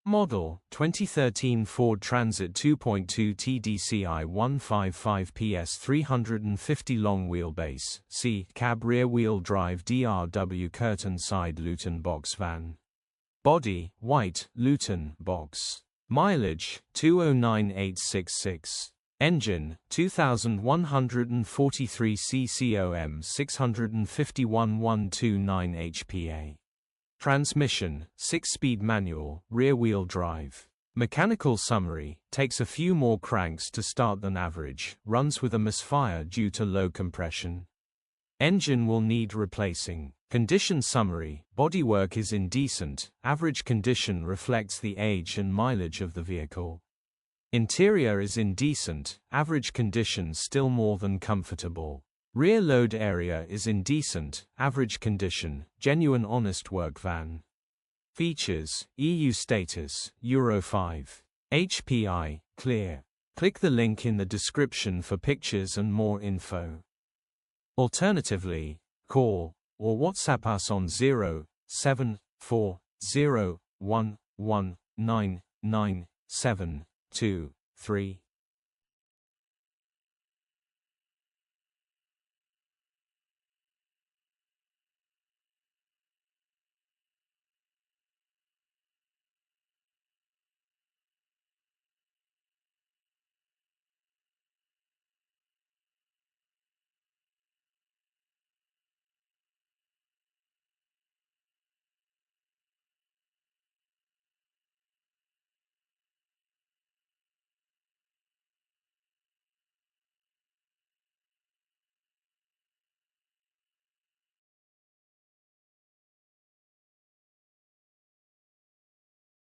Model, 2013 Ford Transit 2.2 TDCi 155PS 350 long wheelbase, C, cab rear-wheel drive DRW curtain side Luton box van. Body, white, Luton box. Mileage, 209,866. Engine, 2143 ccom 651 129 hpa. Transmission, 6-speed manual, rear-wheel drive. Mechanical summary, takes a few more cranks to start than average, runs with a misfire due to low compression. Engine will need replacing. Condition summary, bodywork is indecent, average condition reflects the age and mileage of the vehicle. Interior is indecent, average condition still more than comfortable. Rear load area is indecent, average condition, genuine honest work van. Features, EU status, Euro 5. HPI, clear. Click the link in the description for pictures and more info. Alternatively, call or WhatsApp us on 07401199723.